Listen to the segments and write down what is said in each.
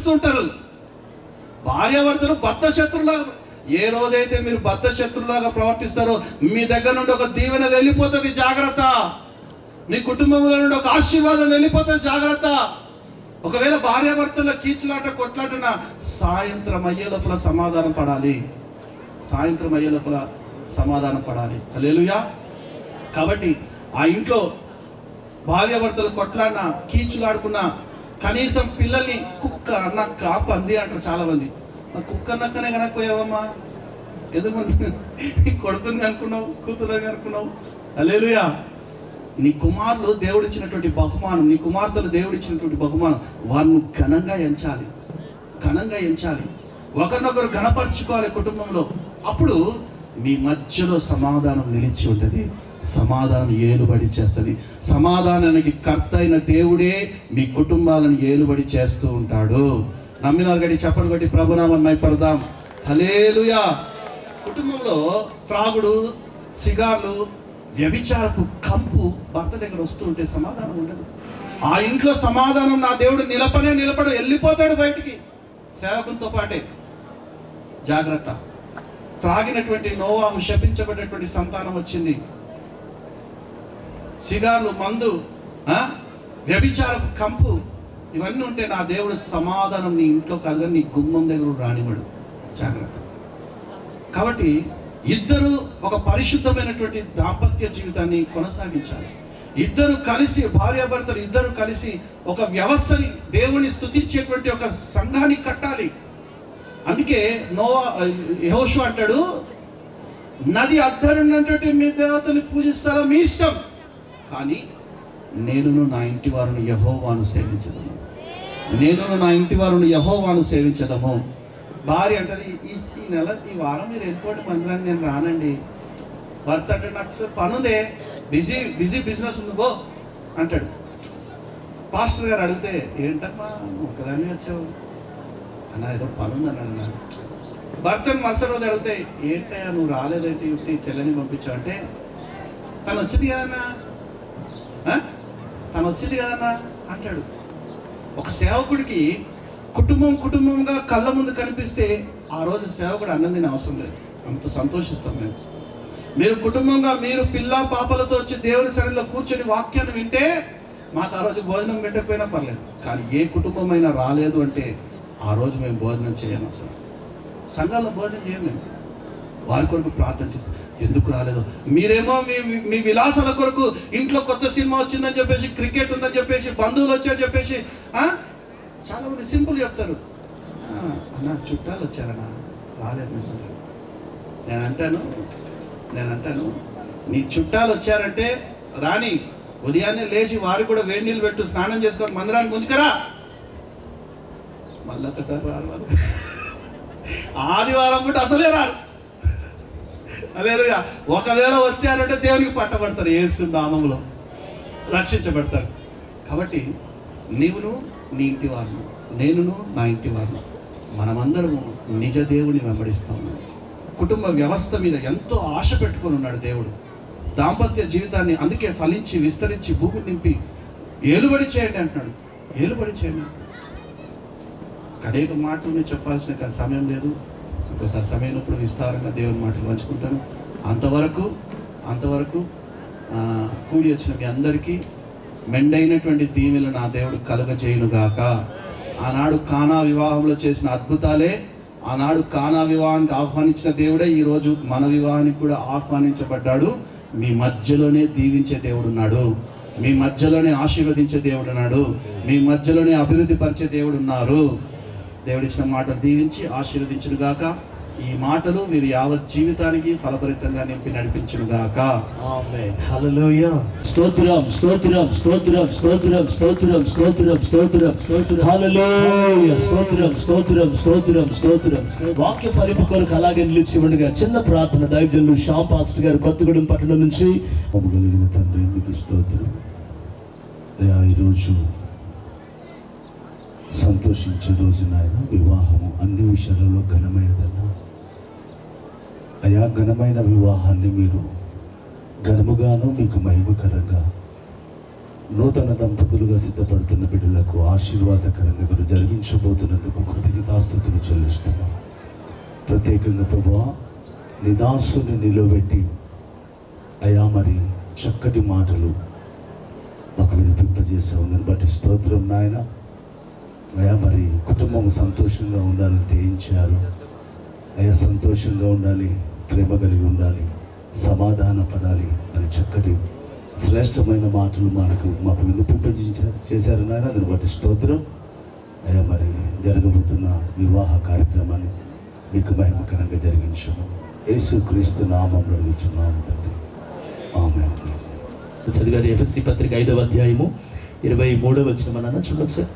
ప్రవర్తిస్తుంటారు. భార్యాభర్తలు బద్ధ శత్రులాగా. ఏ రోజైతే మీరు బద్ధ శత్రులాగా ప్రవర్తిస్తారో మీ దగ్గర నుండి ఒక దీవెన వెళ్ళిపోతుంది, జాగ్రత్త. మీ కుటుంబంలో నుండి ఒక ఆశీర్వాదం వెళ్ళిపోతుంది, జాగ్రత్త. ఒకవేళ భార్యాభర్తల కీచులాట కొట్లాటన సాయంత్రం అయ్యే లోపల సమాధానం పడాలి, సాయంత్రం అయ్యే లోపల సమాధానం పడాలి. హల్లెలూయా. కాబట్టి ఆ ఇంట్లో భార్యాభర్తలు కొట్లాడిన కీచులాడుకున్న కనీసం పిల్లల్ని కుక్క నక్క పంది అంటారు చాలా మంది. కుక్క నక్కనే కనకపోయావమ్మా, ఎందుకు కొడుకుని కనుక్కున్నావు, కూతురని కనుక్కున్నావు. హల్లెలూయా. నీ కుమారులు దేవుడిచ్చినటువంటి బహుమానం, నీ కుమార్తెలు దేవుడిచ్చినటువంటి బహుమానం. వారిని ఘనంగా ఎంచాలి, ఘనంగా ఎంచాలి. ఒకరినొకరు ఘనపరచుకోవాలి కుటుంబంలో. అప్పుడు మీ మధ్యలో సమాధానం నిలిచి ఉంటుంది, సమాధానం ఏలుబడి చేస్తుంది. సమాధానానికి కర్త అయిన దేవుడే మీ కుటుంబాలను ఏలుబడి చేస్తూ ఉంటాడు. నమ్మినారు గడి చెప్పలు కొట్టి ప్రభునామం పడదాం. హల్లెలూయా. కుటుంబంలో త్రాగుడు, సిగార్లు, వ్యభిచారపు కంపు భర్త దగ్గర వస్తూ ఉంటే సమాధానం ఉండదు. ఆ ఇంట్లో సమాధానం నా దేవుడు నిలపడు, వెళ్ళిపోతాడు బయటికి సేవకునితో పాటే. జాగ్రత్త. త్రాగినటువంటి నోవాహు శపించబడినటువంటి సంతానం వచ్చింది. సిగార్లు, మందు, వ్యభిచారపు కంపు ఇవన్నీ ఉంటే నా దేవుడు సమాధానం నీ ఇంట్లో కలగ, నీ గుమ్మం దగ్గర రానివ్వడు. జాగ్రత్త. కాబట్టి ఇద్దరు ఒక పరిశుద్ధమైనటువంటి దాంపత్య జీవితాన్ని కొనసాగించాలి. ఇద్దరు కలిసి, భార్యాభర్తలు ఇద్దరు కలిసి ఒక వ్యవస్థని, దేవుని స్తుతించేటువంటి ఒక సంఘాన్ని కట్టాలి. అందుకే యెహోషువ అంటాడు, నది అద్దరున్నటువంటి మీ దేవతని పూజిస్తారా మీ ఇష్టం, కానీ నేనును నా ఇంటి వారిని యెహోవాను సేవించదము, నేనును నా ఇంటి వారిని యెహోవాను సేవించదము. భార్య అంటది, ఈ నెల ఈ వారం మీరు వెళ్ళిపోండి మందిరాన్ని, నేను రానండి. భర్త అంటే నాకు పనుందే, బిజీ బిజినెస్ ఉంది గో అంటాడు. పాస్టర్ గారు అడిగితే, ఏంటమ్మా ఒకదాన్ని వచ్చావు అన్న, ఏదో పనుంది అన్నాడు. భర్తను మరుసటి రోజు అడిగితే, ఏంటయ్యా నువ్వు రాలేదేంటి, ఇంటి చెల్లెని పంపించావు అంటే, తను వచ్చింది కదన్నా, తను వచ్చింది కదన్నా అంటాడు. ఒక సేవకుడికి కుటుంబంగా కళ్ళ ముందు కనిపిస్తే ఆ రోజు సేవకుడు అన్నం తినే అవసరం లేదు, అంత సంతోషిస్తాం మేము. మీరు కుటుంబంగా, మీరు పిల్ల పాపలతో వచ్చి దేవుని సన్నిధిలో కూర్చొని వాక్యాన్ని వింటే మాకు ఆ రోజు భోజనం పెట్టకపోయినా పర్లేదు. కానీ ఏ కుటుంబం అయినా రాలేదు అంటే ఆ రోజు మేము భోజనం చేయను. అసలు సంఘాల్లో భోజనం చేయము మేము. వారి కొరకు ప్రార్థన చేస్తాం. ఎందుకు రాలేదు? మీరేమో మీ విలాసాల కొరకు ఇంట్లో కొత్త సినిమా వచ్చిందని చెప్పేసి, క్రికెట్ ఉందని చెప్పేసి, బంధువులు వచ్చారని చెప్పేసి చాలా మంది సింపుల్ చెప్తారు, అన్న చుట్టాలు వచ్చారన్నా రాలేదు. నేను అంటాను నీ చుట్టాలు వచ్చారంటే రాని, ఉదయాన్నే లేచి వారికి కూడా వేడి నీళ్ళు పెట్టు, స్నానం చేసుకొని మందిరానికి ఉంచుకరా. మళ్ళీ ఒకసారి రారు వాళ్ళు. ఆదివారం పూట అసలే రారు. హల్లెలూయా. ఒకవేళ వచ్చారంటే దేవునికి పట్టబడతారు, యేసు నామములో రక్షించబడతారు. కాబట్టి నీవును నీ ఇంటి వారును, నేనును నా ఇంటి వారును, మనమందరము నిజ దేవుని వెంబడిస్తాము. కుటుంబ వ్యవస్థ మీద ఎంతో ఆశ పెట్టుకొని ఉన్నాడు దేవుడు. దాంపత్య జీవితాన్ని అందుకే ఫలించి విస్తరించి భూమిని నింపి ఏలుబడి చేయండి అంటున్నాడు. ఏలుబడి చేయండి. అనేక మాటలు చెప్పాల్సిన సమయం లేదు. ఒకసారి సమయమైనప్పుడు విస్తారంగా దేవుని మాటలు పంచుకుంటాను. అంతవరకు కూడి వచ్చిన మీ అందరికీ మెండైనటువంటి దీవెనలు నా దేవుడు కలుగజేయునుగాక. ఆనాడు కానా వివాహంలో చేసిన అద్భుతాలే, ఆనాడు కానా వివాహానికి ఆహ్వానించిన దేవుడే ఈరోజు మన వివాహానికి కూడా ఆహ్వానించబడ్డాడు. మీ మధ్యలోనే దీవించే దేవుడు ఉన్నాడు, మీ మధ్యలోనే ఆశీర్వదించే దేవుడు ఉన్నాడు, మీ మధ్యలోనే అభివృద్ధి పరిచే దేవుడు ఉన్నారు. దేవుడిచ్చిన మాటలు దీవించి ఆశీర్వదించునుగాక. ఈ మాటలు మీరు యావత్ జీవితానికి ఫలభరితంగా నింపి నడిపించునుగాక. ఆమేన్. హల్లెలూయా. స్తోత్రం స్తోత్రం స్తోత్రం స్తోత్రం స్తోత్రం స్తోత్రం స్తోత్రం స్తోత్రం. హల్లెలూయా. స్తోత్రం స్తోత్రం స్తోత్రం స్తోత్రం. వాక్య ఫలింపు కొరకు అలాగే నిలిచి ఉండగా చిన్న ప్రార్థన. దైవజనులు శ్యామ్ పాస్టర్ గారు కొత్తగూడెం పట్టణం నుంచి. కలిగిన తండ్రి మీకు స్తోత్రం. ఈరోజు సంతోషించే రోజు నాయన, వివాహము అన్ని విషయాలలో ఘనమైనదన్నా. అయా ఘనమైన వివాహాన్ని మీరు ఘనముగాను మీకు మహిమకరంగా నూతన దంపతులుగా సిద్ధపడుతున్న బిడ్డలకు ఆశీర్వాదకరంగా మీరు జరిగించబోతున్నందుకు చెల్లిస్తున్నాం. ప్రత్యేకంగా ప్రభువా నీ దాసుని నిలబెట్టి అయా మరి చక్కటి మాటలు మాకు వినిపింపజేసావు. దాన్ని బట్టి స్తోత్రం నాయన. అయా మరి కుటుంబం సంతోషంగా ఉండాలంటే ఏం చేయాలి? అయా సంతోషంగా ఉండాలి, ప్రేమ కలిగి ఉండాలి, సమాధాన పడాలి అని చక్కటి శ్రేష్టమైన మాటలు మాకు వినిపింపజేశారు నాయన. దాన్ని బట్టి స్తోత్రం. అయా మరి జరగబోతున్న వివాహ కార్యక్రమాన్ని మీకు మహిమకరంగా జరిగించాము. యేసుక్రీస్తు నామములో అడుగుచున్నాము తండ్రి, ఆమేన్. చదివారు ఎఫెసీ పత్రిక 5వ అధ్యాయము 23వ వచనం అన్న చూడొచ్చు సార్.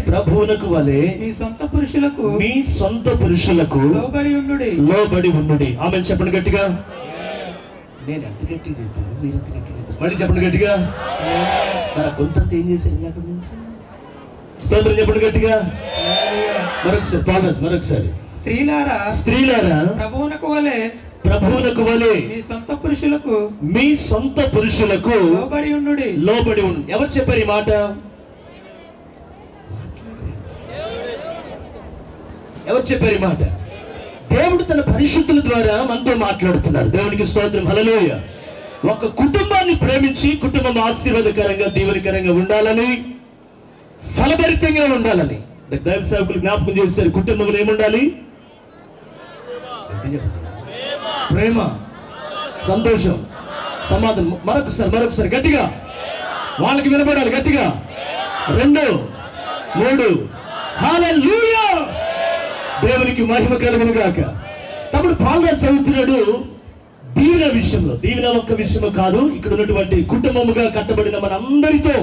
ప్రభువునకు వలె మీ సొంత పురుషులకు లోబడి ఉండుడి. ఆమె చెప్పండి గట్టిగా. నేను ఎంత గట్టిగా చెప్పాను, మీరు ఎంత గట్టిగా చెప్పారు. మళ్ళీ చెప్పండి గట్టిగా. కొంతంత ఏం చేశారు అక్కడి నుంచి? స్తోత్రం చెప్పండి గట్టిగా. మరొకసారి. స్త్రీలారా ప్రభువునకు వలె మీ సొంత పురుషులకు లోబడి ఉండు. ఎవరు చెప్పారు ఈ మాట? ఎవరు చెప్పారు ఈ మాట? దేవుడు తన పరిశుద్ధుల ద్వారా మనతో మాట్లాడుతున్నారు. దేవునికి స్తోత్రం, హల్లెలూయా. ఒక కుటుంబాన్ని ప్రేమించి కుటుంబం ఆశీర్వాదకరంగా దీవెనకరంగా ఉండాలని, ఫలభరితంగా ఉండాలని దైవ సేవకులు జ్ఞాపకం చేశారు. కుటుంబంలో ఏముండాలి? ప్రేమ, సంతోషం, సమాధానం. మరొకసారి గట్టిగా వాళ్ళకి వినబడాలి. గట్టిగా 2 3 హల్లెలూయా. దేవునికి మహిమ కలుగును గాక. తమ్ముడు పాల్గొని చదువుతున్నాడు దీవెన విషయంలో. దీవెన ఒక్క విషయంలో కాదు, ఇక్కడ ఉన్నటువంటి కుటుంబముగా కట్టబడిన మన అందరితో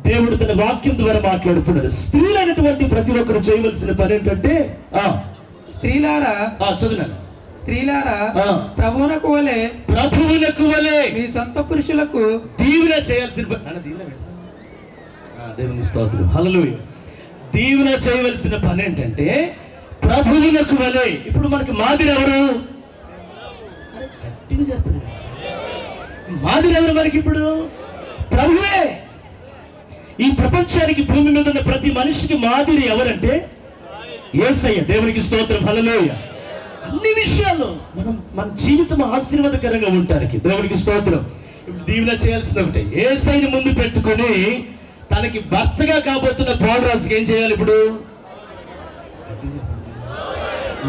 దేవుడు తన వాక్యం ద్వారా మాట్లాడుతున్నాడు. స్త్రీలైనటువంటి ప్రతి ఒక్కరు చేయవలసిన పని ఏంటంటే, స్త్రీలారా ప్రభువునకు వలె మీ సొంత పురుషులకు దీవెన చేయాల్సిన దేవుని స్తోత్రం, హల్లెలూయా. దీవెన చేయవలసిన పని ఏంటంటే ప్రభువునకు వలె. ఇప్పుడు మనకి మాదిరి ఎవరు? గట్టిగా చెప్పండి. మాదిరి ఎవరు మనకి? ఇప్పుడు ప్రభువే. ఈ ప్రపంచానికి భూమి మీద ఉన్న ప్రతి మనిషికి మాదిరి ఎవరంటే యేసయ్య. దేవునికి స్తోత్రం, హల్లెలూయా. అన్ని విషయాల్లో మన జీవితం ఆశీర్వాదకరంగా ఉండటానికి దేవునికి స్తోత్రం. ఇప్పుడు దీవెన చేయాల్సిన ఒకటే, యేసయ్యని ముందు పెట్టుకొని తనకి భర్తగా కాబోతున్న పావురాజుకి ఏం చేయాలి? ఇప్పుడు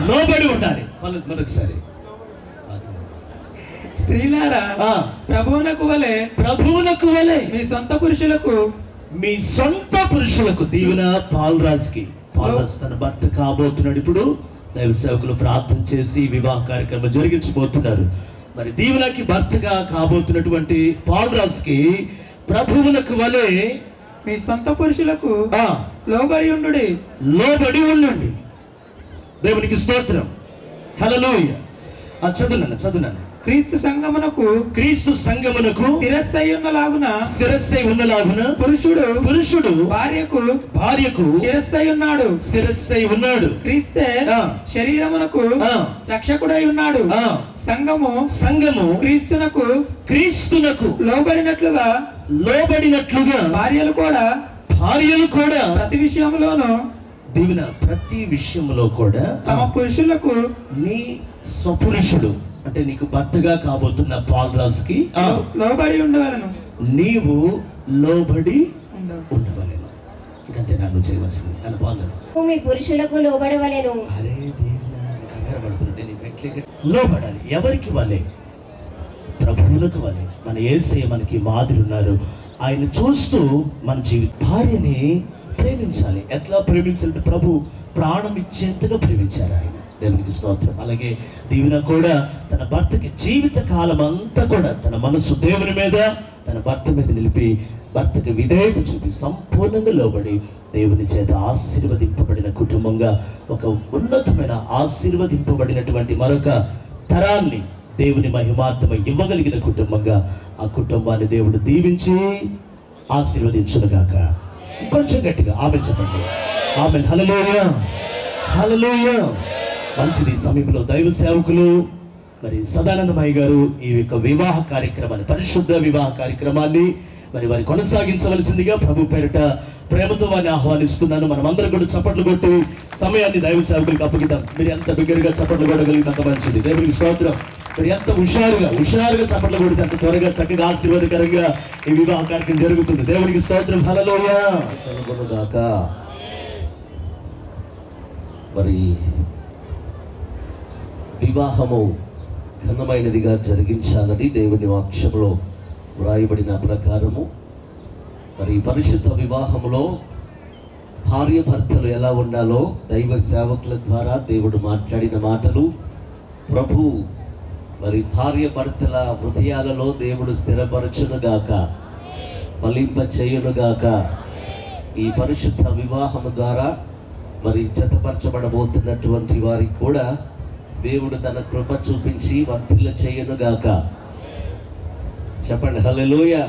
లోబడి ఉండాలి. మరొకసారి. స్త్రీలారా ప్రభువునకు వలె మీ సొంత పురుషులకు దీవెన పావురాజుకి. పావురాజు తన భర్త కాబోతున్నాడు. ఇప్పుడు దైవ సేవకులు ప్రార్థన చేసి వివాహ కార్యక్రమం జరిగించబోతున్నారు. మరి దీవెనకి భర్తగా కాబోతున్నటువంటి పావురాజుకి ప్రభువునకు వలె మీ సొంత పురుషులకు లోబడి ఉండండి. దేవునికి స్తోత్రం, హల్లెలూయా. చదువున్నాను. క్రీస్తు సంగమునకు శిరస్సై ఉన్నలాగున పురుషుడు భార్యకు శిరస్సై ఉన్నాడు. క్రీస్తే శరీరమునకు రక్షకుడై ఉన్నాడు. సంఘము క్రీస్తునకు లోబడినట్లుగా భార్యలు కూడా ప్రతి విషయంలోనూ దీవెన ప్రతి విషయంలో కూడా తమ పురుషులకు నీ స్వపురుషుడు అంటే నీకు భర్తగా కాబోతున్న పావురాజుకి లోబడి ఉండవలను. నీవు లోబడి ఉండవలను. ఇంకంతే నన్ను చేయవలసింది అని పావురాజు మీ పురుషులకు లోబడవలెను. అరే దేవుడా, కంగారు పడుతున్నాడు. లోబడాలి. ఎవరికి వలె? ప్రభువులకు వలె. మన యేసయ్య మనకి మాదిరి ఉన్నారు. ఆయన చూస్తూ మన భార్యని ప్రేమించాలి. ఎట్లా ప్రేమించాలంటే ప్రభు ప్రాణం ఇచ్చేంతగా ప్రేమించారు ఆయన. దేవునికి స్తోత్రం. అలాగే దీవెన కూడా తన భర్తకి జీవిత కాలం అంతా కూడా తన మనసు దేవుని మీద, తన భర్త మీద నిలిపి భర్తకి విధేయత చూపి సంపూర్ణంగా లోబడి దేవుని చేత ఆశీర్వదింపబడిన కుటుంబంగా, ఒక ఉన్నతమైన ఆశీర్వదింపబడినటువంటి మరొక తరాన్ని దేవుని మహిమార్థమై ఇవ్వగలిగిన కుటుంబంగా ఆ కుటుంబాన్ని దేవుడు దీవించి ఆశీర్వదించునుగాక. కొంచెం గట్టిగా ఆమె చెప్పండి. ఆమె హల్లెలూయా, హల్లెలూయా. మంచిది. సమీపంలో దైవ సేవకులు మరి సదానందమయ్య గారు ఈ యొక్క వివాహ కార్యక్రమాన్ని, పరిశుద్ధ వివాహ కార్యక్రమాన్ని మరి వారి కొనసాగించవలసిందిగా ప్రభు పేరిట ప్రేమతో వారిని ఆహ్వానిస్తున్నాను. మనం అందరం కూడా చప్పట్లు కొట్టి సమయాన్ని దైవ సేవకులకు అప్పగిద్దాం. మీరు ఎంత బిగ్గరగా చప్పట్లు కొట్టగలిగితే అంత మంచిది. దేవునికి స్తోత్రం. మీరు ఎంత హుషారుగా చప్పట్లు కొడితే అంత త్వరగా చక్కగా ఆశీర్వాదకరంగా ఈ వివాహ కార్యక్రమం జరుగుతుంది. దేవునికి స్తోత్రం. హల్లెలూయా. కలుగునుగాక. మరి వివాహము ఘనమైనదిగా జరిగించాలని దేవుని వాక్యంలో వ్రాయబడిన ప్రకారము మరి పరిశుద్ధ వివాహములో భార్య భర్తలు ఎలా ఉండాలో దైవ సేవకుల ద్వారా దేవుడు మాట్లాడిన మాటలు ప్రభు మరి భార్య భర్తల హృదయాలలో దేవుడు స్థిరపరచునుగాక, ఫలింప చేయునుగాక. ఈ పరిశుద్ధ వివాహము ద్వారా మరి జతపరచబడబోతున్నటువంటి వారికి కూడా దేవుడు తన కృప చూపించి వర్ధిల్ల చేయునుగాక. చెప్పండి హల్లెలూయా.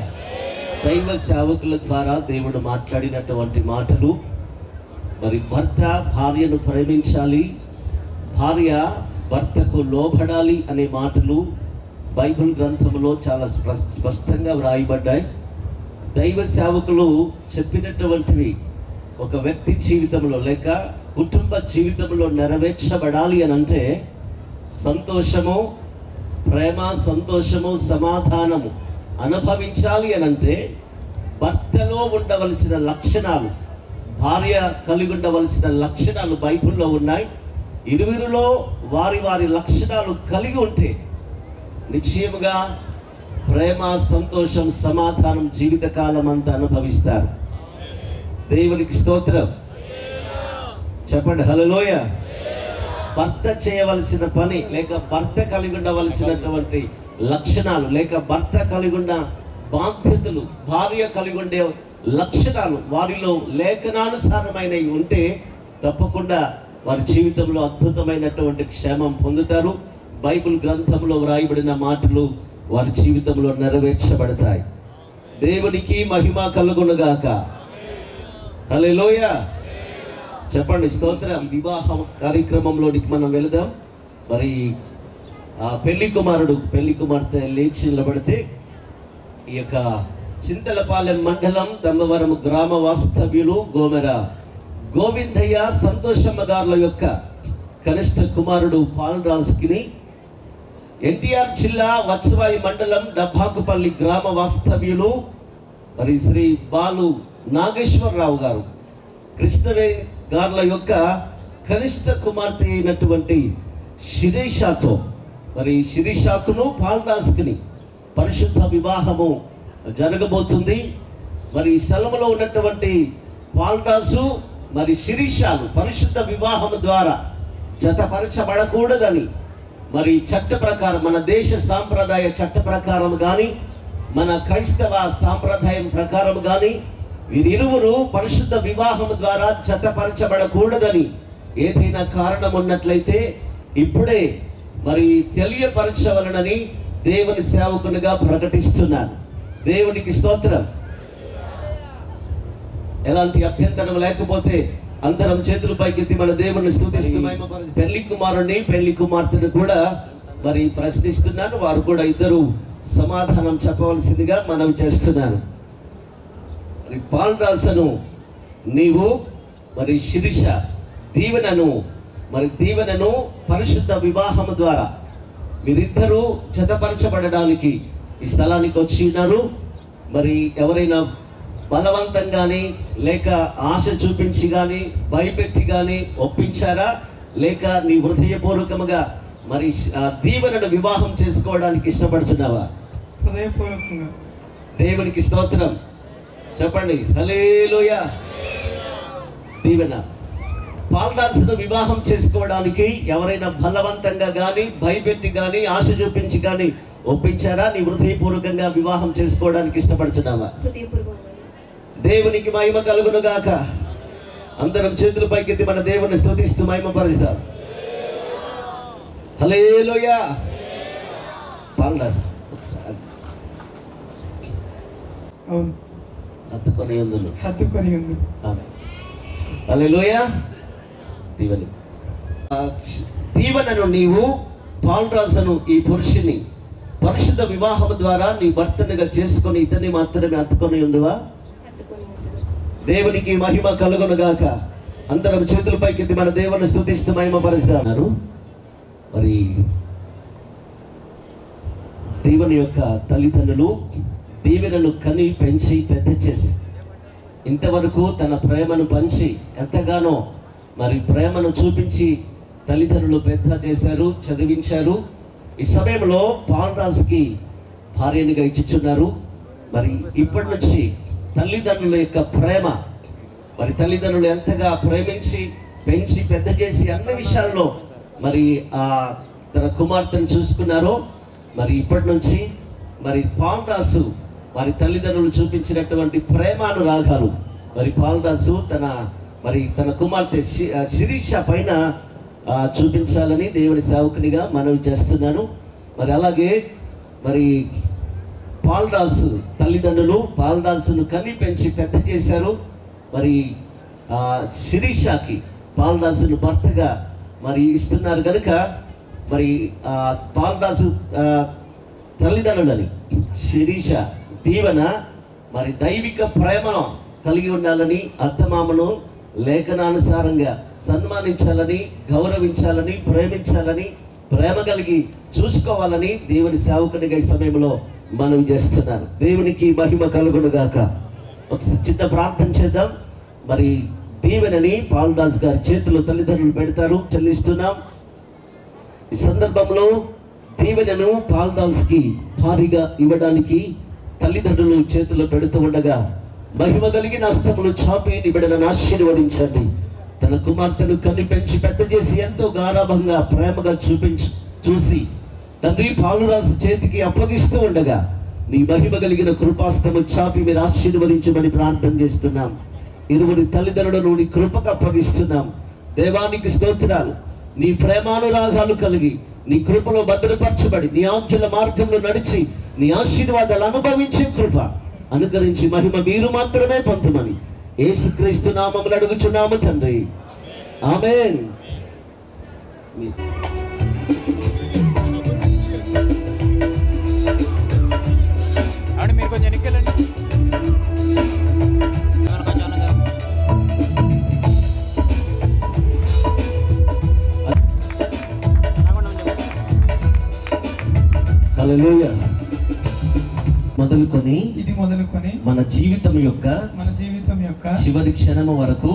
దైవ సేవకుల ద్వారా దేవుడు మాట్లాడినటువంటి మాటలు మరి భర్త భార్యను ప్రేమించాలి, భార్య భర్తకు లోబడాలి అనే మాటలు బైబిల్ గ్రంథంలో చాలా స్పష్టంగా వ్రాయబడ్డాయి. దైవ సేవకులు చెప్పినటువంటివి ఒక వ్యక్తి జీవితంలో లేక కుటుంబ జీవితంలో నెరవేర్చబడాలి అని అంటే సంతోషము, ప్రేమ, సంతోషము, సమాధానము అనుభవించాలి అని అంటే భర్తలో ఉండవలసిన లక్షణాలు, భార్య కలిగి ఉండవలసిన లక్షణాలు బైబిల్లో ఉన్నాయి. ఇరువురిలో వారి వారి లక్షణాలు కలిగి ఉంటే నిశ్చయముగా ప్రేమ, సంతోషం, సమాధానం జీవితకాలం అంతా అనుభవిస్తారు. దేవునికి స్తోత్రం. చెప్పండి హల్లెలూయా. భర్త చేయవలసిన పని లేక భర్త కలిగి ఉండవలసినటువంటి లక్షణాలు లేక భర్త కలిగి ఉన్న బాధ్యతలు, భార్య కలిగి ఉండే లక్షణాలు వారిలో లేఖనానుసారమైనవి ఉంటే తప్పకుండా వారి జీవితంలో అద్భుతమైనటువంటి క్షేమం పొందుతారు. బైబిల్ గ్రంథంలో వ్రాయబడిన మాటలు వారి జీవితంలో నెరవేర్చబడతాయి. దేవునికి మహిమ కలుగునుగాక. హల్లెలూయా. చెప్పండి స్తోత్రం. వివాహ కార్యక్రమంలోనికి మనం వెళదాం. మరి ఆ పెళ్లి కుమార్తె లేచి నిలబడితే ఈ యొక్క చింతలపాలెం మండలం దమ్మవరం గ్రామ వాస్తవ్యులు గోమెర గోవిందయ్య సంతోషమ్మ గారుల యొక్క కనిష్ట కుమారుడు పాల్రాజ్కిని, ఎన్టీఆర్ జిల్లా వత్సవాయి మండలం డబ్బాకుపల్లి గ్రామ వాస్తవ్యులు మరి శ్రీ బాలు నాగేశ్వరరావు గారు కృష్ణవేణి గారుల యొక్క కనిష్ట కుమార్తె అయినటువంటి శిరీషాతో మరి శిరీషాకును పాల్దాస్కిని పరిశుద్ధ వివాహము జరగబోతుంది. మరి ఈ స్థలంలో ఉన్నటువంటి పాల్దాసు మరి శిరీషాలు పరిశుద్ధ వివాహము ద్వారా జతపరచబడకూడదని మరి చట్ట ప్రకారం, మన దేశ సాంప్రదాయ చట్ట ప్రకారం కానీ మన క్రైస్తవ సాంప్రదాయం ప్రకారం కానీ వీరిరువురు పరిశుద్ధ వివాహం ద్వారా జతపరచబడకూడదని ఏదైనా కారణం ఉన్నట్లయితే ఇప్పుడే మరి తెలియపరచవలనని దేవుని సేవకునిగా ప్రకటిస్తున్నాను. దేవునికి స్తోత్రం. ఎలాంటి అభ్యంతరం లేకపోతే అందరం చేతుల పైకెత్తి మన దేవుని స్తుతిస్తున్నాము. పెళ్లి కుమారుని పెళ్లి కుమార్తెను కూడా మరి ప్రశ్నిస్తున్నాను. వారు కూడా ఇద్దరు సమాధానం చెప్పవలసిందిగా మనవి చేస్తున్నాను. మరి పాల్దాసను నీవు మరి శిరీష దీవెనను పరిశుద్ధ వివాహము ద్వారా మీరిద్దరూ జతపరచబడడానికి ఈ స్థలానికి వచ్చి ఉన్నారు. మరి ఎవరైనా బలవంతంగాని లేక ఆశ చూపించి కానీ భయపెట్టి కానీ ఒప్పించారా, లేక నీ హృదయపూర్వకముగా మరి దీవెనను వివాహం చేసుకోవడానికి ఇష్టపడుతున్నావా? హృదయపూర్వకంగా. దేవునికి స్తోత్రం. చెప్పండి హల్లెలూయా. దీవెన పాల్దాసును వివాహం చేసుకోవడానికి ఎవరైనా బలవంతంగా కానీ భయపెట్టి కానీ ఆశ చూపించి కానీ ఒప్పించారా? నీ హృదయపూర్వకంగా వివాహం చేసుకోవడానికి ఇష్టపడుతున్నావా? దేవునికి మహిమ కలుగునుగాక. అందరం చేతుల పైకెత్తి మన దేవుని స్తుతిస్తూ మహిమ పరుస్తాం. హల్లెలూయా. పాల్దాస్ అవును, హత్తుకొని ఉంది. హల్లెలూయా. దీవెనను నీవు పాల్రాజును ఈ పురుషుని పరిశుద్ధ వివాహం ద్వారా నీ భర్తనిగా చేసుకొని ఇతన్ని మాత్రమే హత్తుకొని ఉందివా? దేవునికి మహిమ కలుగునుగాక. అందరం చేతుల పైకెత్తి మన దేవుని స్తుతిస్తూ మహిమపరుస్తున్నారు. మరి దేవుని యొక్క తల్లిదండ్రులు దీవెనను కని పెంచి పెద్ద చేసి ఇంతవరకు తన ప్రేమను పంచి ఎంతగానో మరి ప్రేమను చూపించి తల్లిదండ్రులు పెద్ద చేశారు, చదివించారు. ఈ సమయంలో పాల్రాజ్కి భార్యనిగా ఇచ్చుచున్నారు. మరి ఇప్పటి నుంచి తల్లిదండ్రుల యొక్క ప్రేమ, మరి తల్లిదండ్రులు ఎంతగా ప్రేమించి పెంచి పెద్ద చేసి అన్ని విషయాల్లో మరి తన కుమార్తెను చూసుకున్నారో, మరి ఇప్పటి నుంచి మరి పాల్రాజు వారి తల్లిదండ్రులు చూపించినటువంటి ప్రేమానురాగాలు మరి పాల్రాజు తన కుమార్తె శిరీష పైన చూపించాలని దేవుని సేవకునిగా మనవి చేస్తున్నాను. మరి అలాగే మరి పాల్రాజు తల్లిదండ్రులు పాల్రాజును కని పెంచి పెద్ద చేశారు. మరి శిరీషకి పాల్రాజును భర్తగా మరి ఇస్తున్నారు కనుక మరి పాల్రాజు తల్లిదండ్రులని శిరీష దీవెన మరి దైవిక ప్రేమను కలిగి ఉండాలని, అత్తమామను లేఖనానుసారంగా సన్మానించాలని, గౌరవించాలని, ప్రేమించాలని, ప్రేమ కలిగి చూసుకోవాలని దేవుని సేవకునిగా ఈ సమయంలో మనవి చేస్తున్నాను. దేవునికి మహిమ కలుగునుగాక. ఒక చిన్న ప్రార్థన చేద్దాం. మరి దీవెనని పాల్రాజ్ గారి చేతిలో తల్లిదండ్రులు పెడతారు, చెల్లిస్తున్నాం. ఈ సందర్భంలో దీవెనను పాల్రాజ్కి భారీగా ఇవ్వడానికి తల్లిదండ్రులు చేతిలో పెడుతూ ఉండగా మహిమ కలిగిన హస్తములు చాపి బిడ్డలను ఆశీర్వదించండి. తన కుమార్తెను కని పెంచి పెద్ద చేసి ఎంతో గారాభంగా ప్రేమగా చూసి తండ్రి పాల్రాజు చేతికి అప్పగిస్తూ ఉండగా నీ మహిమ కలిగిన కృపాస్తము చాపి మీరు ఆశీర్వదించమని ప్రార్థన చేస్తున్నాం. ఇరువురి తల్లిదండ్రులను నీ కృపకు అప్పగిస్తున్నాం. దేవానికి స్తోత్రాలు. నీ ప్రేమానురాగాలు కలిగి నీ కృపలో భద్రపరచబడి నీ ఆజ్ఞల మార్గంలో నడిచి నీ ఆశీర్వాదాలు అనుభవించే కృప అనుకరించి మహిమ మీరు మాత్రమే పొందమని యేసుక్రీస్తు నామములో అడుగుచున్నాము తండ్రి. ఆమేన్. మీరు కొంచెం ఎన్నికెళ్ళండి. హల్లెలూయా. మొదలుకొని మన జీవితం యొక్క చివరి క్షణం వరకు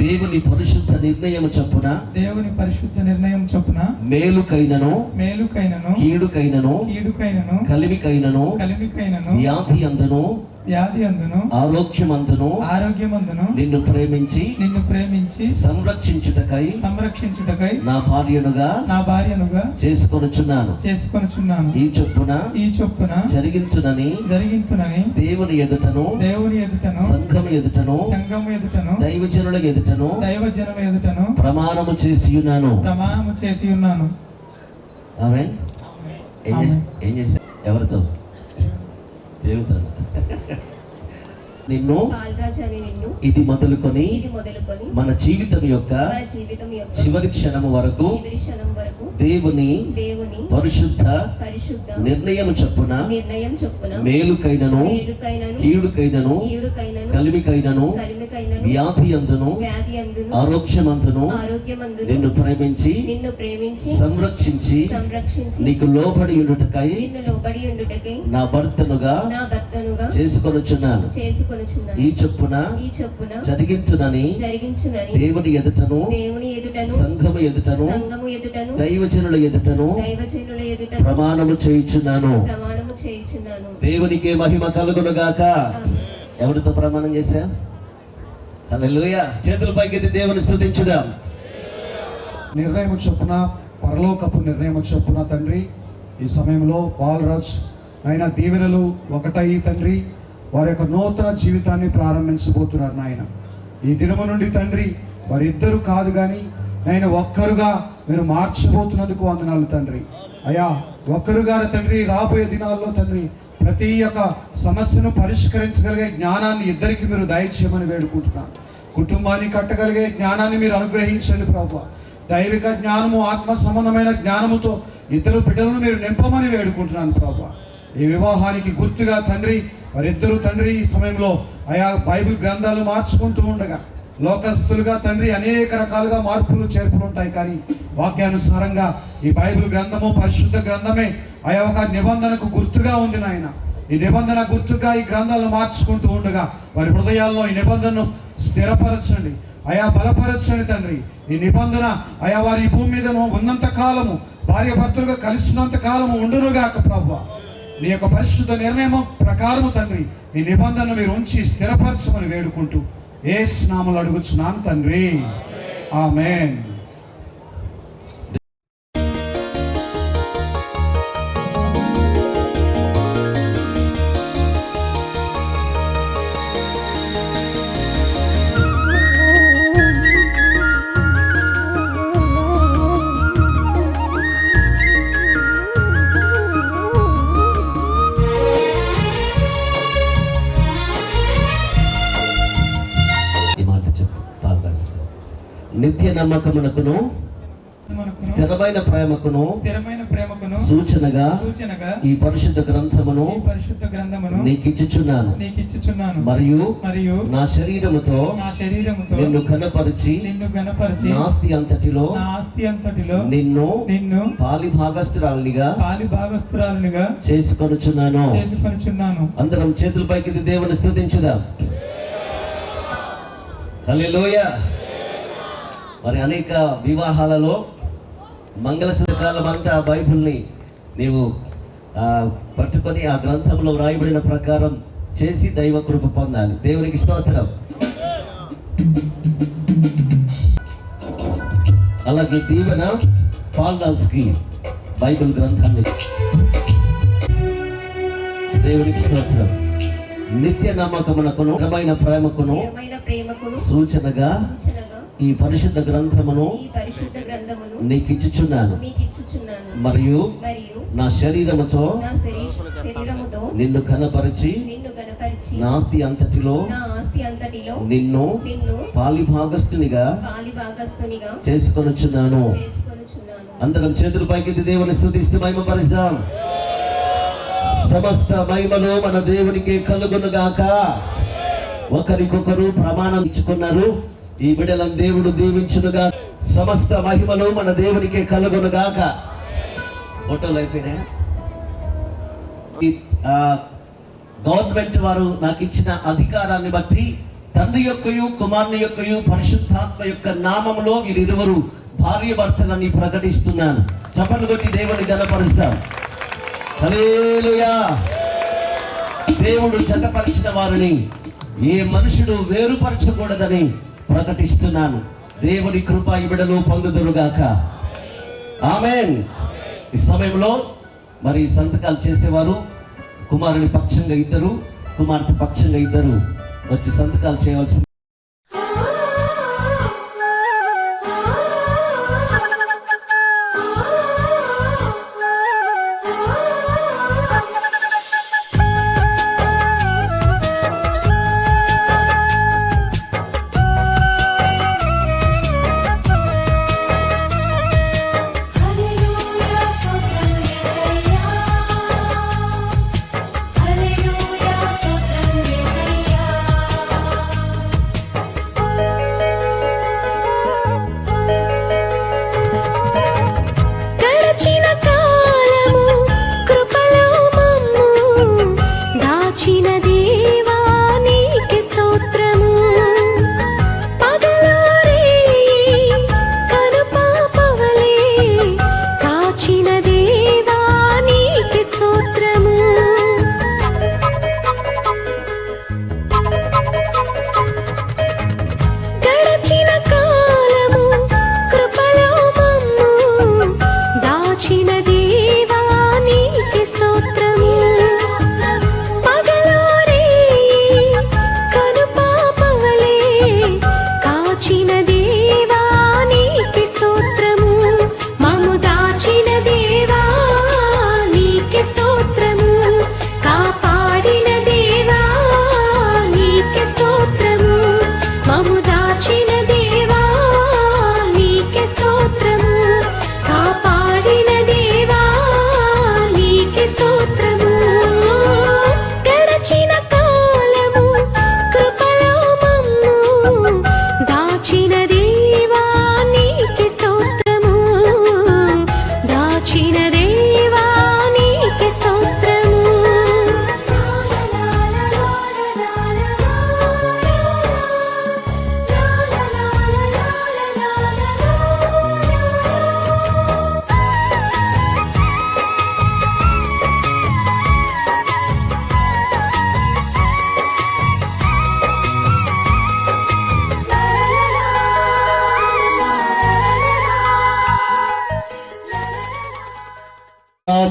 దేవుని పరిశుద్ధ నిర్ణయం చొప్పున మేలుకైనను కీడుకైనను కలిమికైనను వ్యాధి అందును ఆరోగ్యమందును నిన్ను ప్రేమించి సంరక్షించుటకై నా భార్యనుగా చేసుకొనుచున్నాను. ఈ చొప్పున జరిగించునని దేవుని ఎదుటను సంఘము ఎదుటను దైవజనుల ఎదుటను ప్రమాణము చేసి ఉన్నాను. ఆమేన్. ఏం చేశా? ఎవరితో? దేవుతో. నిన్ను ఇది మొదలుకొని మన జీవితం యొక్క చివరి క్షణము వరకు దేవుని పరిశుద్ధ నిర్ణయం చొప్పున మేలుకైనను కీడుకైనను కలిమికైనను వ్యాధి అందును ఆరోగ్యమందును నిన్ను ప్రేమించి సంరక్షించి నీకు లోబడి ఉండుటకై నా భర్తనుగా చేసుకొనుచున్నాను. ఈ చొప్పున జరిగించునని దేవుని ఎదుటను సంఘము ఎదుటను దైవజనుల ఎదుటను ప్రమాణము చేయుచున్నాను. దేవునికి మహిమ కలుగునుగాక. ఎవరితో ప్రమాణం చేశా? హల్లెలూయా. చేతుల పైకెత్తి దేవుని స్తుతించుదాం. నిర్ణయం చొప్పున, పరలోకపు నిర్ణయం చొప్పున తండ్రి ఈ సమయంలో పాల్రాజ్ ఆయన దీవెనలు ఒకటై తండ్రి వారి యొక్క నూతన జీవితాన్ని ప్రారంభించబోతున్నారు నాయన. ఈ దినము నుండి తండ్రి వారిద్దరు కాదు కానీ నేను ఒక్కరుగా మీరు మార్చబోతున్నందుకు వందనాలు తండ్రి. అయ్యా ఒక్కరుగా తండ్రి రాబోయే దినాల్లో తండ్రి ప్రతి ఒక్క సమస్యను పరిష్కరించగలిగే జ్ఞానాన్ని ఇద్దరికి మీరు దయచేయమని వేడుకుంటున్నాను. కుటుంబాన్ని కట్టగలిగే జ్ఞానాన్ని మీరు అనుగ్రహించండి ప్రభువా. దైవిక జ్ఞానము ఆత్మ సంబంధమైన జ్ఞానముతో ఇద్దరు బిడ్డలను మీరు నింపమని వేడుకుంటున్నాను ప్రభువా. ఈ వివాహానికి గుర్తుగా తండ్రి వారిద్దరూ తండ్రి ఈ సమయంలో ఆయా బైబిల్ గ్రంథాలు మార్చుకుంటూ ఉండగా లోకస్తులుగా తండ్రి అనేక రకాలుగా మార్పులు చేర్పులు ఉంటాయి, కానీ వాక్యానుసారంగా ఈ బైబిల్ గ్రంథము పరిశుద్ధ గ్రంథమే ఆయా ఒక నిబంధనకు గుర్తుగా ఉంది నాయన. ఈ నిబంధన గుర్తుగా ఈ గ్రంథాలను మార్చుకుంటూ ఉండగా వారి హృదయాల్లో ఈ నిబంధనను స్థిరపరచండి, ఆయా బలపరచండి తండ్రి. ఈ నిబంధన ఆయా వారి భూమి మీద ఉన్నంత కాలము, భార్య భర్తలుగా కలిసినంత కాలము ఉండునుగాక ప్రభువా. నీ యొక్క పరిశుద్ధ నిర్ణయం ప్రకారము తండ్రి ఈ నిబంధన మీరు ఉంచి స్థిరపరచమని వేడుకుంటూ యేసు నామములో అడుగుచున్నాను తండ్రి, ఆమేన్. ఈ మాట చెప్పు పాల్గాస్. నిత్య నమ్మకమునకును మనకును స్థిరమైన ప్రేమకును స్థిరమైన ప్రేమకును సూచనగా సూచనగా ఈ పరిశుద్ధ గ్రంథమును ఈ పరిశుద్ధ గ్రంథమును నీకిచ్చుచున్నాను. నీకిచ్చుచున్నాను. మరియు మరియు నా శరీరముతో నా శరీరముతో నిన్ను ఘనపరిచి నిన్ను గణపరిచి నా ఆస్తి అంతటిలో నా ఆస్తి అంతటిలో నిన్ను నిన్ను పాలి భాగస్థురాలినిగా పాలి భాగస్థురాలునిగా చేసుకొనుచున్నాను. చేసుకొనుచున్నాను. అందరం చేతుల పైకి దేవుని స్తుతించుదాం. హల్లెలూయా. మరి అనేక వివాహాలలో మంగళసూత్రకాలం అంతా బైబిల్ని నీవు పట్టుకొని ఆ గ్రంథంలో వ్రాయబడిన ప్రకారం చేసి దైవ కృప పొందాలి. దేవునికి స్తోత్రం. అలాగే దీవెన పాల్దాస్కి బైబిల్ గ్రంథాన్ని. దేవునికి స్తోత్రం. నిత్య నమ్మకమునకును స్థిరమైన ప్రేమకును సూచనగా ఈ పరిశుద్ధ గ్రంథమును నీకిచ్చుచున్నాను. మరియు నా శరీరముతో నిన్ను ఘనపరిచి నా ఆస్తి అంతటిలో నిన్ను పాలి భాగస్థునిగా చేసుకొనుచున్నాను. అందరం చేతుల పైకి దేవుని స్తుతిస్తూ మహిమపరుస్తాం. సమస్త మహిమలు మన దేవునికి కలుగునుగాక. ఒకరికొకరు ప్రమాణం ఇచ్చుకున్నారు. ఈ బిడ్డలను దేవుడు దీవించునుగా. సమస్త మహిమలు మన దేవునికి కలుగునుగాక. ఫోటోలు అయిపోయినాయి. గవర్నమెంట్ వారు నాకు ఇచ్చిన అధికారాన్ని బట్టి తండ్రి యొక్కయు కుమారుని యొక్కయు పరిశుద్ధాత్మ యొక్క నామములో వీరిరువురు భార్య భర్తలని ప్రకటిస్తున్నాను. చప్పట్లు కొట్టి దేవుని ఘనపరుస్తాం. హల్లెలూయా. దేవుడు జతపరిచిన వారిని ఏ మనుషుడు వేరుపరచకూడదని ప్రకటిస్తున్నాను. దేవుని కృప ఈ బిడ్డలు పొందుదురుగాక. ఆమేన్. ఈ సమయంలో మరి సంతకాలు చేసేవారు కుమారుని పక్షంగా ఇద్దరు, కుమార్తె పక్షంగా ఇద్దరు వచ్చి సంతకాలు చేయవలసింది.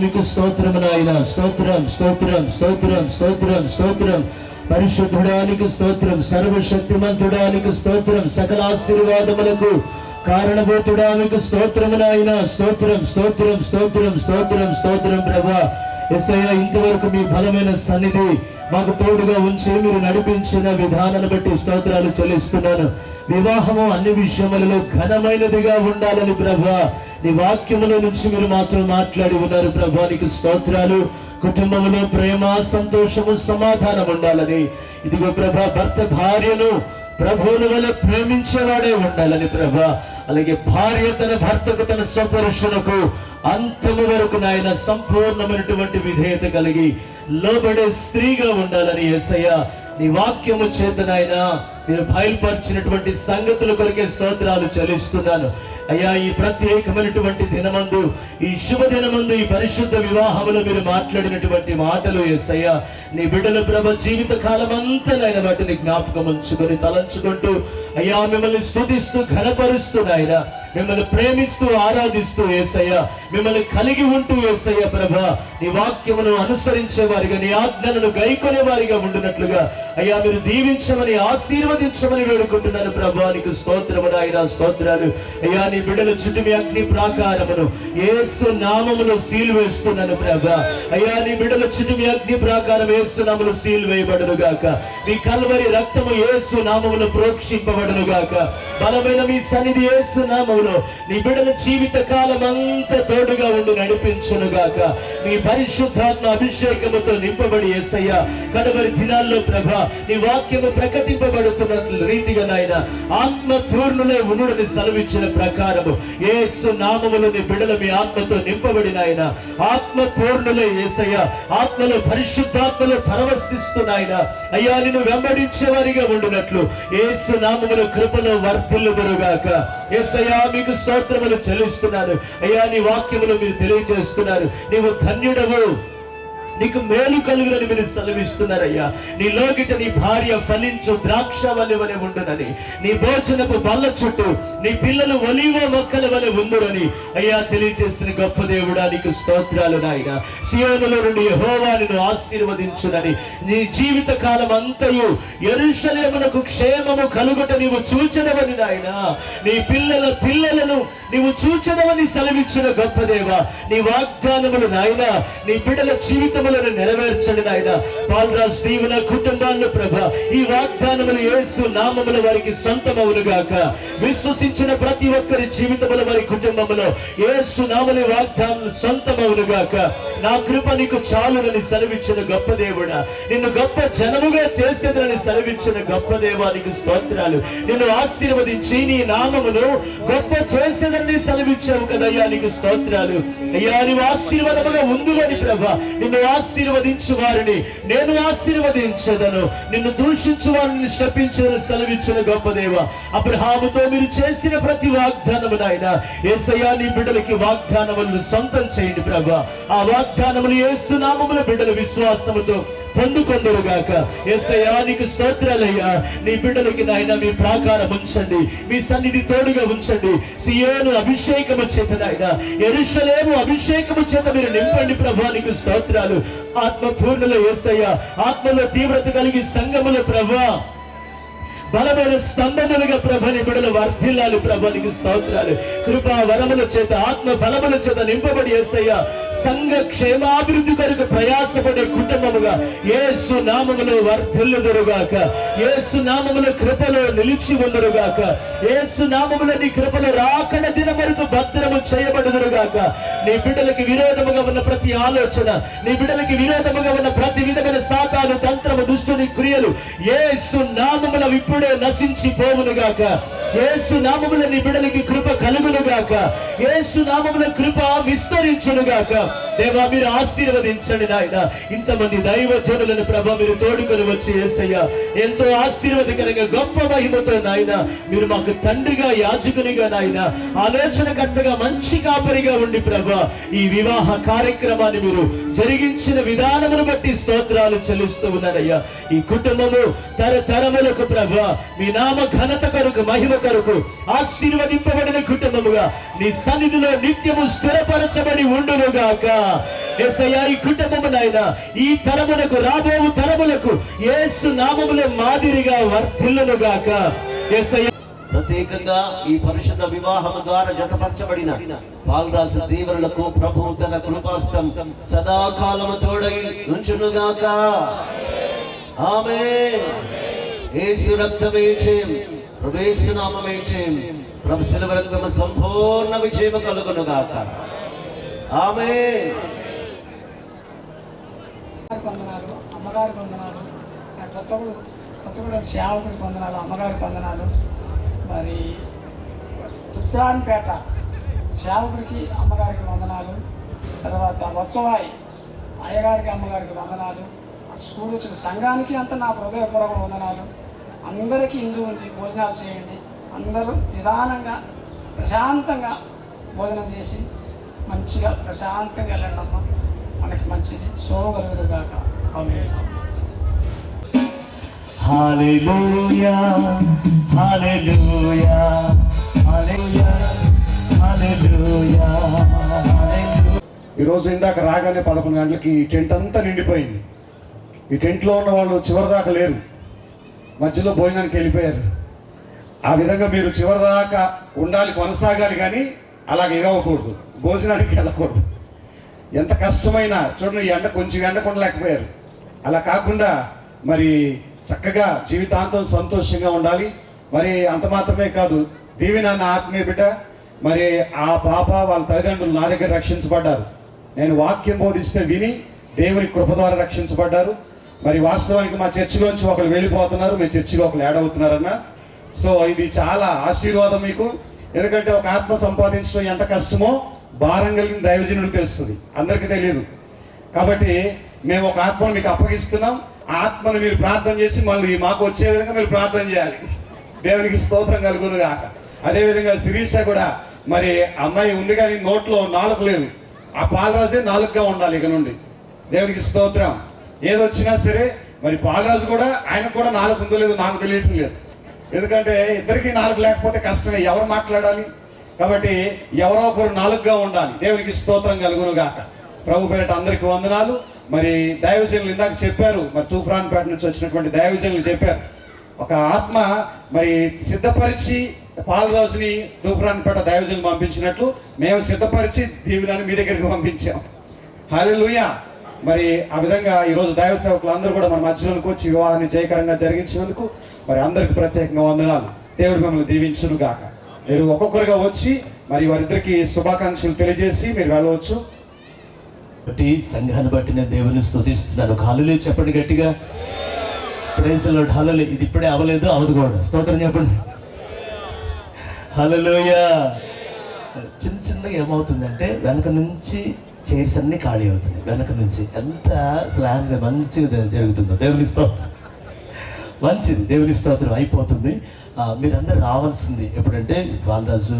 మీకు స్తోత్రం నాయన. స్తోత్రం స్తోత్రం స్తోత్రం స్తోత్రం స్తోత్రం. పరిశుద్ధుడానికి స్తోత్రం, సర్వశక్తిమంతుడానికి స్తోత్రం, సకల ఆశీర్వాదములకు కారణభూతుడానికి స్తోత్రము నాయన. స్తోత్రం స్తోత్రం స్తోత్రం స్తోత్రం స్తోత్రం ప్రభా. యేసయ్య, ఇంతవరకు మీ బలమైన సన్నిధి మాకు తోడుగా ఉంచి మీరు నడిపించిన విధానాన్ని బట్టి స్తోత్రాలు చెల్లిస్తున్నాను. వివాహము అన్ని విషయములలో ఘనమైనదిగా ఉండాలని ప్రభా నీ వాక్యముల నుంచి మీరు మాత్రం మాట్లాడి ఉన్నారు ప్రభా. నీకు స్తోత్రాలు. కుటుంబంలో ప్రేమ, సంతోషము, సమాధానం ఉండాలని. ఇదిగో ప్రభా, భర్త భార్యను ప్రభువుని వల్ల ప్రేమించేవాడే ఉండాలని ప్రభా. అలాగే భార్య తన భర్తకు, తన స్వపురుషులకు అంతము వరకు నాయన సంపూర్ణమైనటువంటి విధేయత కలిగి లోబడే స్త్రీగా ఉండాలని యేసయ్య నీ వాక్యము చేత నాయన మీరు బయలుపరిచినటువంటి సంగతుల కొరకే స్తోత్రాలు చెల్లిస్తున్నాను అయ్యా. ఈ ప్రత్యేకమైనటువంటి దినమందు, ఈ శుభ దినమందు, ఈ పరిశుద్ధ వివాహములో మీరు మాట్లాడినటువంటి మాటలు యేసయ్య నీ బిడ్డల ప్రభ జీవిత కాలం అంతా నాయన వాటిని జ్ఞాపకం ఉంచుకొని తలంచుకుంటూ అయ్యా మిమ్మల్ని స్తుతిస్తూ ఘనపరుస్తూ నాయన, మిమ్మల్ని ప్రేమిస్తూ ఆరాధిస్తూ యేసయ్య, మిమ్మల్ని కలిగి ఉంటూ యేసయ్య ప్రభ నీ వాక్యమును అనుసరించే వారిగా, నీ ఆజ్ఞలను గైకొనే వారిగా ఉండునట్లుగా అయ్యా మీరు దీవించమని, ఆశీర్వదించమని వేడుకుంటున్నాను ప్రభా. నీకు స్తోత్రము నాయన, స్తోత్రాలు అయ్యా. నీ బిడ్డల చుట్టూ మీ అగ్ని ప్రాకారమును యేసు నామములో సీలు వేస్తున్నాను ప్రభా. అయ్యా నీ బిడ్డల చుట్టూ మీ అగ్ని ప్రాకారం యేసు నామములో సీలు వేయబడును గాక. మీ కల్వరి రక్తము యేసు నామములో ప్రోక్షింపబడును గాక. బలమైన మీ సన్నిధి యేసు నామములో నీ బిడ్డల జీవిత కాలం అంతా తోడుగా ఉండి నడిపించును గాక. మీ పరిశుద్ధాత్మ అభిషేకముతో నింపబడి యేసయ్య కడవరి దినాల్లో ప్రభా నీ వాక్యము ప్రకటింపబడుతున్నట్లు రీతిగా నాయన ఆత్మ పూర్ణులే ఉండుడని సెలవిచ్చిన ప్రకారము యేసు నామములో నీ బిడ్డలు మీ ఆత్మతో నింపబడిన ఆయన ఆత్మ పూర్ణులే యేసయ్య, ఆత్మలో పరిశుద్ధాత్మలో పరవశిస్తున్నాయన అయ్యా నిన్ను వెంబడించే వారిగా ఉండునట్లు యేసు నామములో కృపలో వర్ధిల్లుదురుగాక. యేసయ్యా మీకు స్తోత్రములు చెల్లిస్తున్నాను అయ్యా. నీ వాక్యములు మీరు తెలియజేస్తున్నారు. నీవు ధన్యుడవు, నీకు మేలు కలుగునని మీరు సెలవిస్తున్నారయ్యా. నీ లోగిట నీ భార్య ఫలించు ద్రాక్ష వలె ఉండునని, నీ భోజనపు బల్ల చుట్టూ నీ పిల్లలు ఒలీవ మొక్కల వలె ఉందురని అయ్యా తెలియజేసిన గొప్ప దేవుడా నీకు స్తోత్రాలు నాయన. సియోనులో నుండి యెహోవా నిన్ను ఆశీర్వదించునని, నీ జీవిత కాలం అంతయు యెరూషలేమునకు క్షేమము కలుగుట నీవు చూచెదవని నాయన. నీ పిల్లల పిల్లలను నీవు చూచెదవని సెలవిచ్చిన గొప్ప దేవా నీ వాగ్దానములు నాయన నీ బిడ్డల జీవితములను నెరవేర్చండి నాయన. పాల్రాజ్ దీవెన కుటుంబాలను ప్రభ ఈ వాగ్దానములు యేసు నామముల వారికి సొంతమవును గాక. విశ్వసించిన ప్రతి ఒక్కరి జీవితముల వారి కుటుంబములో యేసు నామముల వాగ్దానములు సొంతమవును గాక. నా కృప నీకు చాలునని సెలవిచ్చిన గొప్ప దేవుడా, నిన్ను గొప్ప జనముగా చేసేదని సెలవిచ్చిన గొప్ప దేవా నీకు స్తోత్రాలు. నిన్ను ఆశీర్వదించి నీ నామమును గొప్ప చేసేదని సెలవిచ్చావు కదయ్యా నీకు స్తోత్రాలు అయ్యా. నీవు ఆశీర్వాదముగా ఉందువని ప్రభ నిన్ను ఆశీర్వదించు వారిని నేను ఆశీర్వదించదను, నిన్ను దూషించు వారిని శపించదని సెలవిచ్చిన గొప్ప దేవ. అబ్రహాముతో మీరు చేసిన ప్రతి వాగ్దానము నాయన యేసయ్యా నీ బిడ్డలకి వాగ్దానములను సొంతం చేయండి ప్రభ. ఆ వాగ్దానములు యేసు నామముల బిడ్డల విశ్వాసముతో పొందుకొందురుగాక. యేసయ్యా నీకు స్తోత్రాలయ్యా. నీ బిడ్డలకి నాయన మీ ప్రాకారం ఉంచండి, మీ సన్నిధి తోడుగా ఉంచండి. సియోను అభిషేకము చేత నాయన, యెరూషలేము అభిషేకము చేత మీరు నింపండి ప్రభా నీకు స్తోత్రాలు. ఆత్మ పూర్ణుల యేసయ్య, ఆత్మలో తీవ్రత కలిగి సంగముల ప్రభా బలమైన స్తంభములుగా ప్రభని బిడలు వర్ధిల్లాలి ప్రభా నీకు స్తోత్రాలు. కృపా వరముల చేత ఆత్మ ఫలముల చేత నింపబడి యేసయ్య సంఘ క్షేమాభివృద్ధి కొరకు ప్రయాసపడే కుటుంబముగా యేసు నామములో వర్ధిల్లుదురుగాక. యేసు నామముల కృపలో నిలిచి ఉందురుగాక. యేసు నామములో నీ కృపలో రాకడ దినం వరకు భద్రము చేయబడుదురుగాక. నీ బిడ్డలకి విరోధముగా ఉన్న ప్రతి ఆలోచన, నీ బిడ్డలకి విరోధముగా ఉన్న ప్రతి విధమైన సాతాను తంత్రము దుష్టుని క్రియలు యేసు నామముల ఇప్పుడు నశించి పోవునుగాక. యేసు నామములో నీ బిడ్డలకి కృప కలుగునుగాక. యేసు నామములో కృప విస్తరించునుగాక. దేవా మీరు ఆశీర్వదించండి నాయన. ఇంతమంది దైవజనులను ప్రభా మీరు తోడుకొని వచ్చి యేసయ్య ఎంతో ఆశీర్వదకరంగా గొప్ప మహిమతో నాయన మీరు మాకు తండ్రిగా, యాజకునిగా నాయన ఆలోచనకర్తగా, మంచి కాపరిగా ఉండి ప్రభా ఈ వివాహ కార్యక్రమాన్ని మీరు జరిగించిన విధానమును బట్టి స్తోత్రాలు చెల్లిస్తూ ఉన్నారయ్యా. ఈ కుటుంబము తరతరములకు ప్రభా మీ నామ ఘనత కొరకు, మహిమ కొరకు ఆశీర్వదింపబడిన కుటుంబముగా నీ సన్నిధిలో నిత్యము స్థిరపరచబడి ఉండునుగాక. యేసయ్యా, ఈ కుటుంబము నాయన ఈ తరమునకు, రాబో తరములకు యేసు నామములో మాదిరిగా వర్ధిల్లునుగాక. యేసయ్యా, ప్రత్యేకంగా ఈ పరిశుద్ధ వివాహం ద్వారా జతపరచబడిన పాల్రాజు దీవెనలకు ప్రభువు తన కృపాస్తం సదాకాలము తోడై నుంచునుగాక. ఆమేన్. యేసు రక్తమే జయం, ప్రభు యేసు నామమే జయం, ప్రభు శిలువ రక్తము సంపూర్ణ విజయం కలుగునుగాక. ఆమేన్. వందనాలు, అమ్మగారికి వందనాలు, కొత్తగూడెం సేవకుడికి వందనాలు, అమ్మగారికి వందనాలు. మరి తుప్రాన్పేట సేవకుడికి అమ్మగారికి వందనాలు. తర్వాత వత్సవాయి అయ్యగారికి అమ్మగారికి వందనాలు. స్కూల్ వచ్చిన సంఘానికి అంతా నా హృదయపూర్వక వందనాలు. అందరికీ ఇందు ఉంది, భోజనాలు చేయండి. అందరూ నిదానంగా ప్రశాంతంగా భోజనం చేసి మంచిగా ప్రశాంతంగా వెళ్ళండి అమ్మ, మనకి మంచిది సోమగలుగురు కాక. హల్లెలూయా, హల్లెలూయా, హల్లెలూయా, హల్లెలూయా, హల్లెలూయా. ఈరోజు ఇందాక రాగానే 11 గంటలకి ఈ టెంట్ అంతా నిండిపోయింది. ఈ టెంట్లో ఉన్న వాళ్ళు చివరి దాకా లేరు, మధ్యలో భోజనానికి వెళ్ళిపోయారు. ఆ విధంగా మీరు చివరి దాకా ఉండాలి, కొనసాగాలి, కానీ అలాగే ఇవ్వకూడదు, భోజనానికి వెళ్ళకూడదు. ఎంత కష్టమైనా చూడండి, ఈ ఎండ కొంచెం ఎండ కొనలేకపోయారు. అలా కాకుండా మరి చక్కగా జీవితాంతం సంతోషంగా ఉండాలి. మరి అంత మాత్రమే కాదు, దీవెన నా ఆత్మీయ బిడ్డ, మరి ఆ పాప వాళ్ళ తల్లిదండ్రులు నా దగ్గర రక్షించబడ్డారు. నేను వాక్యం బోధిస్తే విని దేవుని కృప ద్వారా రక్షించబడ్డారు. మరి వాస్తవానికి మా చర్చిలోంచి ఒకరు వెళ్ళిపోతున్నారు, మీ చర్చిలో ఒకరు యాడ్ అవుతున్నారన్న. సో ఇది చాలా ఆశీర్వాదం మీకు. ఎందుకంటే ఒక ఆత్మ సంపాదించడం ఎంత కష్టమో భారం కలిగిన దైవజనుడికి తెలుస్తుంది, అందరికీ తెలియదు. కాబట్టి మేము ఒక ఆత్మను మీకు అప్పగిస్తున్నాం. ఆ ఆత్మను మీరు ప్రార్థన చేసి మళ్ళీ మాకు వచ్చే విధంగా మీరు ప్రార్థన చేయాలి. దేవునికి స్తోత్రం కలుగును గాక. అదేవిధంగా శిరీష కూడా, మరి అమ్మాయి ఉంది కానీ నోట్లో నాలుక లేదు. ఆ పాలరాజే నాలుగుగా ఉండాలి ఇక నుండి. దేవునికి స్తోత్రం. ఏదొచ్చినా సరే మరి పాలరాజు కూడా, ఆయనకు కూడా నాలుగు ఉందో లేదో నాకు తెలియటం లేదు. ఎందుకంటే ఇద్దరికి నాలుగు లేకపోతే కష్టమే, ఎవరు మాట్లాడాలి. కాబట్టి ఎవరో ఒకరు నాలుగుగా ఉండాలి. దేవునికి స్తోత్రం కలుగును గాక. ప్రభు పేరిట అందరికీ వందనాలు. మరి దైవజనులు ఇందాక చెప్పారు, మరి తూఫ్రాన్పేట నుంచి వచ్చినటువంటి దైవజనులు చెప్పారు, ఒక ఆత్మ మరి సిద్ధపరిచి పాలరాజుని తూఫ్రాన్పేట దైవజనులు పంపించినట్లు మేము సిద్ధపరిచి దీవులను మీ దగ్గరికి పంపించాం. హల్లెలూయా. మరి ఆ విధంగా ఈరోజు దైవ సేవకులు అందరూ కూడా మన మధ్యలోకి వచ్చి వివాహాన్ని జయకరంగా జరిగించినందుకు మరి అందరికి ప్రత్యేకంగా వందనాలు. దేవుడు మిమ్మల్ని దీవించును గాక. మీరు ఒక్కొక్కరుగా వచ్చి మరి వారిద్దరికి శుభాకాంక్షలు తెలియజేసి మీరు వెళ్ళవచ్చు. బట్టి సంఘాన్ని బట్టి నేను దేవుని స్తుతిస్తున్నాను. హల్లెలూయా చెప్పండి గట్టిగా. Praise the Lord. హల్లెలూయా. ఇది ఇప్పుడే అవ్వలేదు, అవదు కూడా. స్తోత్రం చెప్పండి. హల్లెలూయా. చిన్న చిన్నగా ఏమవుతుందంటే వెనక నుంచి చైర్స్ అన్ని ఖాళీ అవుతుంది. వెనక నుంచి ఎంత ప్లాన్గా మంచిగా జరుగుతుందో. దేవుని స్తోత్రం. మంచిది, దేవుని స్తోత్రం అయిపోతుంది. మీరందరూ రావాల్సింది ఎప్పుడంటే బాలరాజు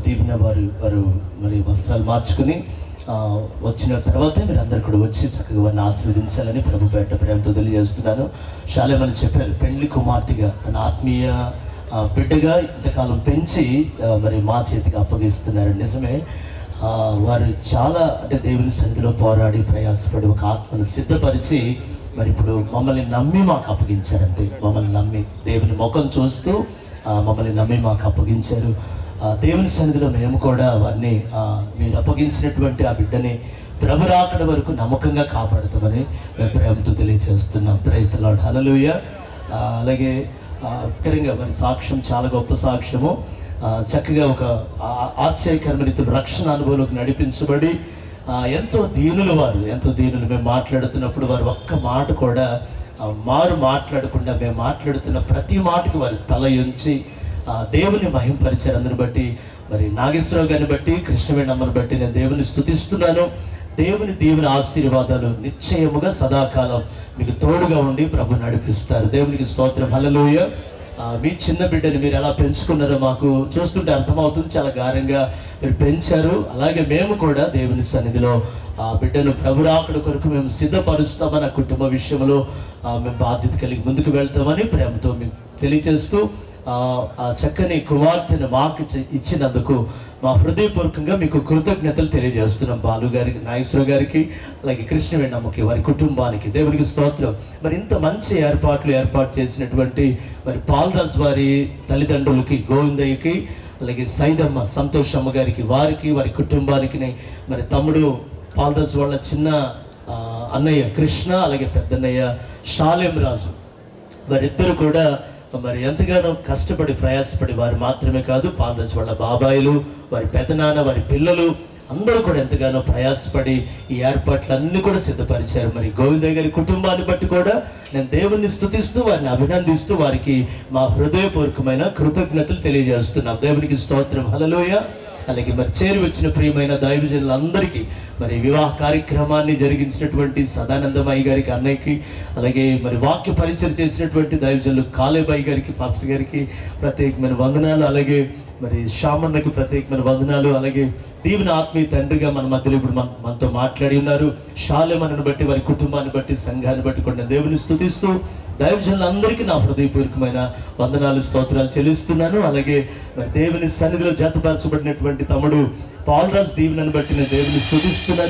దీవెన వారు మరి వస్త్రాలు మార్చుకుని వచ్చిన తర్వాతే మీరు అందరు కూడా వచ్చి చక్కగా వారిని ఆశీర్వదించాలని ప్రభు పేట ప్రేమతో తెలియజేస్తున్నాను. శాలేమని చెప్పారు, పెండ్లి కుమార్తెగా తన ఆత్మీయ బిడ్డగా ఇంతకాలం పెంచి మరి మా చేతికి అప్పగిస్తున్నారు. నిజమే, వారు చాలా అంటే దేవుని సన్నిధిలో పోరాడి ప్రయాసపడి ఒక ఆత్మను సిద్ధపరిచి మరి ఇప్పుడు మమ్మల్ని నమ్మి మాకు అప్పగించారంతే. మమ్మల్ని నమ్మి దేవుని ముఖం చూస్తూ మమ్మల్ని నమ్మి మాకు అప్పగించారు. దేవుని సన్నిధిలో మేము కూడా వారిని మీరు అప్పగించినటువంటి ఆ బిడ్డని ప్రభు రాకడ వరకు నమ్మకంగా కాపాడుతామని మేము ప్రేమతో తెలియజేస్తున్నాం. Praise the Lord. హల్లెలూయా. అలాగే ముఖ్యంగా వారి సాక్ష్యం చాలా గొప్ప సాక్ష్యము. చక్కగా ఒక ఆశ్చర్యకరమైన రక్షణ అనుభవంలోకి నడిపించబడి ఎంతో దీనులు వారు, ఎంతో దీనులు. మేము మాట్లాడుతున్నప్పుడు వారు ఒక్క మాట కూడా మారు మాట్లాడకుండా మేము మాట్లాడుతున్న ప్రతి మాటకు వారు తల ఉంచి దేవుని మహింపరిచారు. అందుని బట్టి మరి నాగేశ్వరరావు గారిని బట్టి, కృష్ణవేణమ్మని బట్టి నేను దేవుని స్తుతిస్తున్నాను. దేవుని దీవెన ఆశీర్వాదాలు నిశ్చయముగా సదాకాలం మీకు తోడుగా ఉండి ప్రభు నడిపిస్తారు. దేవునికి స్తోత్రం. హల్లెలూయా. మీ చిన్న బిడ్డని మీరు ఎలా పెంచుకున్నారో మాకు చూస్తుంటే అర్థమవుతుంది. చాలా గారంగా మీరు పెంచారు. అలాగే మేము కూడా దేవుని సన్నిధిలో ఆ బిడ్డను ప్రభు రాకడ కొరకు మేము సిద్ధపరుస్తామని, ఆ కుటుంబ విషయంలో మేము బాధ్యత కలిగి ముందుకు వెళ్తామని ప్రేమతో మీకు తెలియజేస్తూ ఆ చక్కని కుమార్తెను మాకు ఇచ్చినందుకు మా హృదయపూర్వకంగా మీకు కృతజ్ఞతలు తెలియజేస్తున్నాం. బాలు గారికి, నాగేశ్వర గారికి, అలాగే కృష్ణవేణమ్మకి, వారి కుటుంబానికి దేవునికి స్తోత్రం. మరి ఇంత మంచి ఏర్పాటు చేసినటువంటి మరి పాల్రాజ్ వారి తల్లిదండ్రులకి, గోవిందయ్యకి, అలాగే సైదమ్మ, సంతోషమ్మ గారికి, వారికి, వారి కుటుంబానికి, మరి తమ్ముడు పాల్రాజ్ వాళ్ళ చిన్న అన్నయ్య కృష్ణ, అలాగే పెద్దన్నయ్య షాలేం రాజు, వారిద్దరు కూడా మరి ఎంతగానో కష్టపడి ప్రయాసపడి, వారు మాత్రమే కాదు, పాల్రాజ్ వాళ్ళ బాబాయిలు, వారి పెదనాన్న, వారి పిల్లలు అందరూ కూడా ఎంతగానో ప్రయాసపడి ఈ ఏర్పాట్లన్నీ కూడా సిద్ధపరిచారు. మరి గోవిందయ్య గారి కుటుంబాన్ని బట్టి కూడా నేను దేవుణ్ణి స్తుతిస్తూ, వారిని అభినందిస్తూ, వారికి మా హృదయపూర్వకమైన కృతజ్ఞతలు తెలియజేస్తున్నాం. దేవునికి స్తోత్రం, హల్లెలూయా. అలాగే మరి చేరి వచ్చిన ప్రియమైన దైవజనులందరికీ, మరి వివాహ కార్యక్రమాన్ని జరిగించినటువంటి సదానందమయ్య గారికి, అన్నయ్యకి, అలాగే మరి వాక్య పరిచయం చేసినటువంటి దైవజనులు కాలేబాయి గారికి, పాస్టర్ గారికి ప్రత్యేకమైన వందనాలు. అలాగే మరి శ్యామన్నకి ప్రత్యేకమైన వందనాలు. అలాగే దీవెన ఆత్మీయ తండ్రిగా మన మధ్యలో ఇప్పుడు మనతో మాట్లాడి ఉన్నారు. షాలేమను బట్టి, వారి కుటుంబాన్ని బట్టి, సంఘాన్ని బట్టి కూడా దేవుని స్తుతిస్తూ దైవజనులందరికీ నా హృదయపూర్వకమైన వందనాలు, స్తోత్రాలు చెల్లిస్తున్నాను. అలాగే మరి దేవుని సన్నిధిలో జతపరచబడినటువంటి తమ్ముడు పాల్రాజ్ దీవెనను బట్టి నేను దేవుని స్తుతిస్తున్నాను.